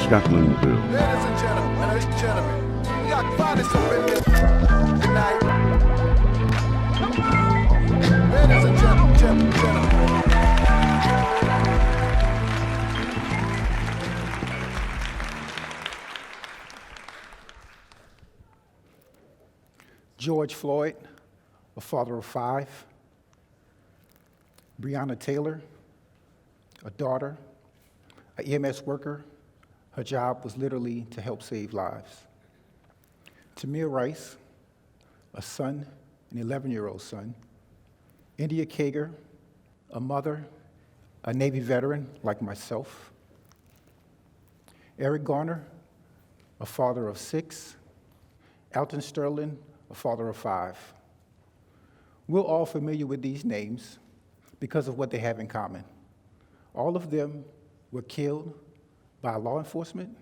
TEDxScotlandville. Ladies and gentlemen, we got finest up in here tonight. Ladies and gentlemen. George Floyd, a father of 5. BREONNA Taylor, a daughter, an EMS worker. Her job was literally to help save lives. TAMIR Rice, a son, an 11-year-old son. India KAGER, a mother, a Navy veteran like myself. Eric Garner, a father of 6. ALTON Sterling, a father of 5. We're all familiar with these names because of what they have in common. All of them were killed by law enforcement,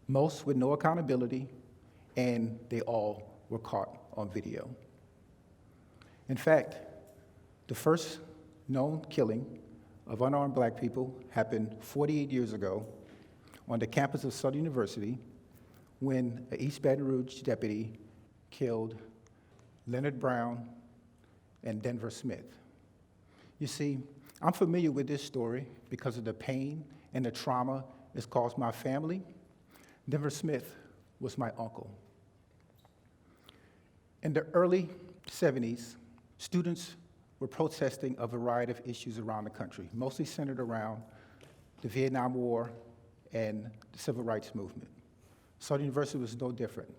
most with no accountability, and they all were caught on video. In fact, the first known killing of unarmed black people happened 48 years ago on the campus of Southern University when an East Baton Rouge deputy killed Leonard Brown and Denver Smith. You see, I'm familiar with this story because of the pain and the trauma it's caused my family. Denver Smith was my uncle. In the early 70s, students were protesting a variety of issues around the country, mostly centered around the Vietnam War and the Civil Rights Movement. Southern University was no different.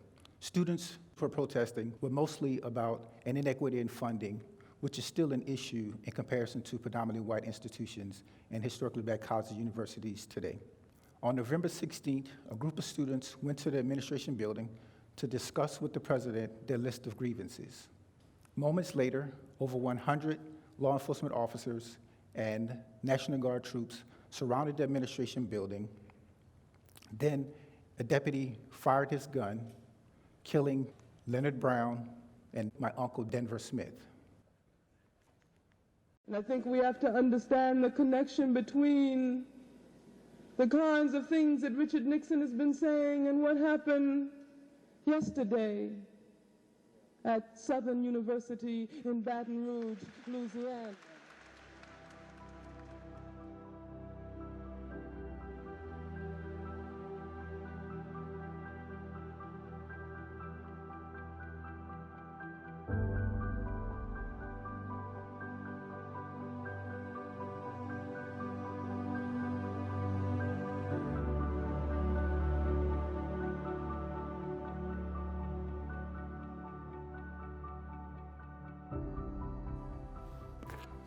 Students were protesting were mostly about an inequity in funding, which is still an issue in comparison to predominantly white institutions and historically black colleges and universities today. On November 16th, a group of students went to the administration building to discuss with the president their list of grievances. Moments later, over 100 law enforcement officers and National Guard troops surrounded the administration building. Then a deputy fired his gun, killing Leonard Brown and my uncle Denver Smith. And I think we have to understand the connection between the kinds of things that Richard Nixon has been saying and what happened yesterday at Southern University in Baton Rouge, Louisiana.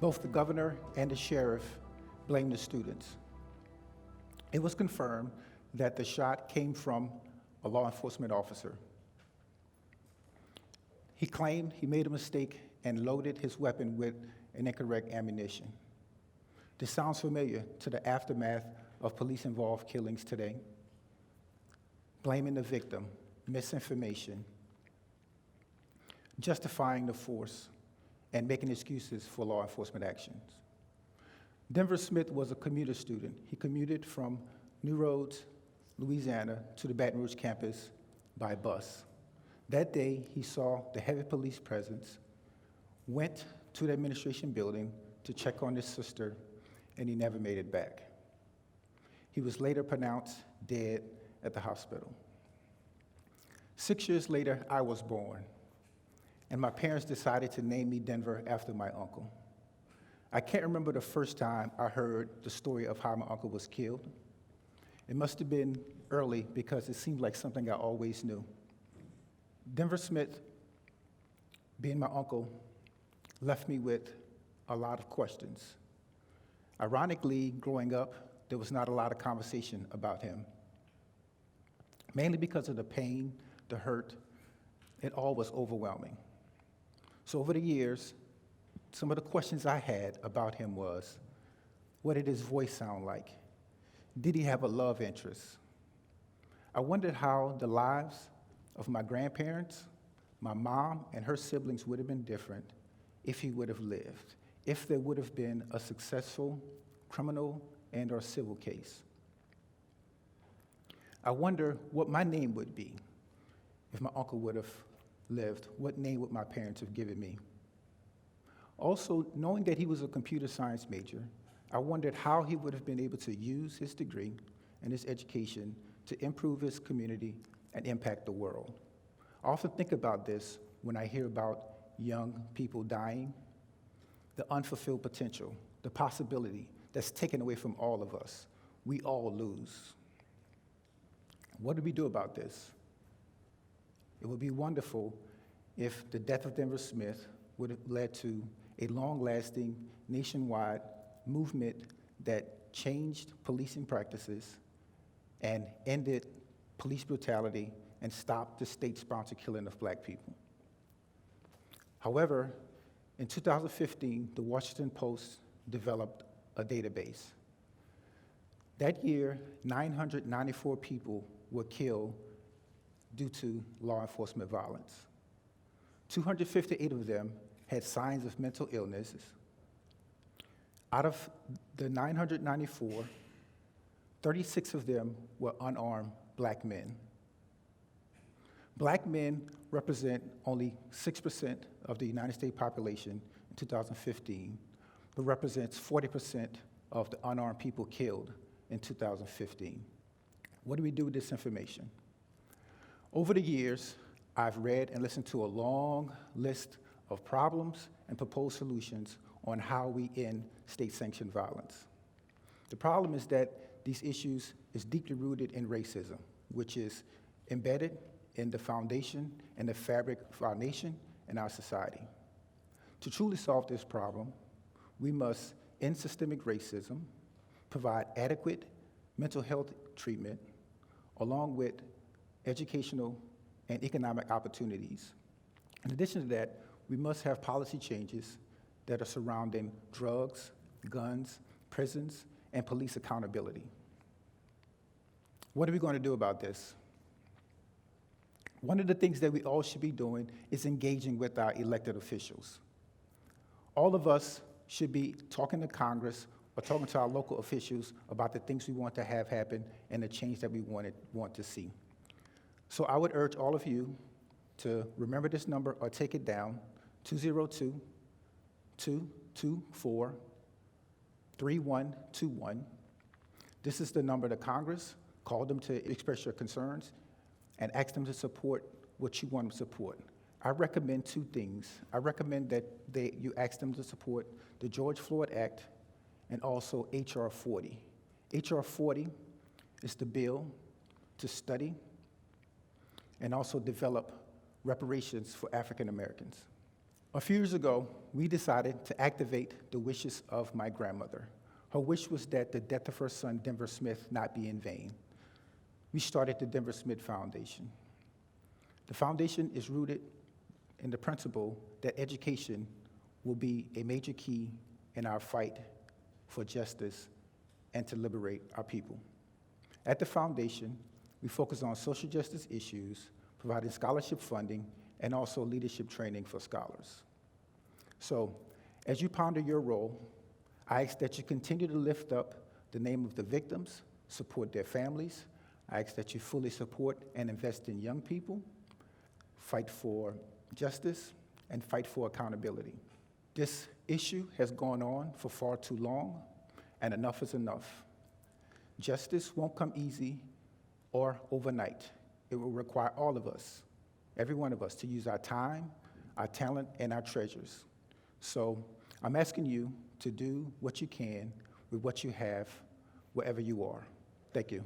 Both the governor and the sheriff blamed the students. It was confirmed that the shot came from a law enforcement officer. He claimed he made a mistake and loaded his weapon with an incorrect ammunition. This sounds familiar to the aftermath of police-involved killings today. Blaming the victim, misinformation, justifying the force, and making excuses for law enforcement actions. Denver Smith was a commuter student. He commuted from New Roads, Louisiana, to the Baton Rouge campus by bus. That day, he saw the heavy police presence, went to the administration building to check on his sister, and he never made it back. He was later pronounced dead at the hospital. 6 years later, I was born, and my parents decided to name me Denver after my uncle. I can't remember the first time I heard the story of how my uncle was killed. It must have been early because it seemed like something I always knew. Denver Smith, being my uncle, left me with a lot of questions. Ironically, growing up, there was not a lot of conversation about him, mainly because of the pain, the hurt. It all was overwhelming. So over the years, some of the questions I had about him was, what did his voice sound like? Did he have a love interest? I wondered how the lives of my grandparents, my mom, and her siblings would have been different if he would have lived, if there would have been a successful criminal and/or civil case. I wonder what my name would be if my uncle would have lived. What name would my parents have given me? Also, knowing that he was a computer science major, I wondered how he would have been able to use his degree and his education to improve his community and impact the world. I often think about this when I hear about young people dying, the unfulfilled potential, the possibility that's taken away from all of us. We all lose. What do we do about this? It would be wonderful if the death of Denver Smith would have led to a long-lasting, nationwide movement that changed policing practices and ended police brutality and stopped the state-sponsored killing of Black people. However, in 2015, the Washington Post developed a database. That year, 994 people were killed due to law enforcement violence. 258 of them had signs of mental illnesses. Out of the 994, 36 of them were unarmed Black men. Black men represent only 6% of the United States population in 2015, but represents 40% of the unarmed people killed in 2015. What do we do with this information? Over the years, I've read and listened to a long list of problems and proposed solutions on how we end state-sanctioned violence. The problem is that these issues is deeply rooted in racism, which is embedded in the foundation and the fabric of our nation and our society. To truly solve this problem, we must end systemic racism, provide adequate mental health treatment, along with educational and economic opportunities. In addition to that, we must have policy changes that are surrounding drugs, guns, prisons, and police accountability. What are we going to do about this? One of the things that we all should be doing is engaging with our elected officials. All of us should be talking to Congress or talking to our local officials about the things we want to have happen and the change that we want to see. So I would urge all of you to remember this number or take it down, 202-224-3121. This is the number to Congress. Call them to express your concerns and ask them to support what you want to support. I recommend two things. I recommend that you ask them to support the George Floyd Act and also H.R. 40. H.R. 40 is the bill to study and also develop reparations for African Americans. A few years ago, we decided to activate the wishes of my grandmother. Her wish was that the death of her son, Denver Smith, not be in vain. We started the Denver Smith Foundation. The foundation is rooted in the principle that education will be a major key in our fight for justice and to liberate our people. At the foundation, we focus on social justice issues, providing scholarship funding, and also leadership training for scholars. So, as you ponder your role, I ask that you continue to lift up the name of the victims, support their families. I ask that you fully support and invest in young people, fight for justice, and fight for accountability. This issue has gone on for far too long, and enough is enough. Justice won't come easy or overnight. It will require all of us, every one of us, to use our time, our talent, and our treasures. So I'm asking you to do what you can with what you have, wherever you are. Thank you.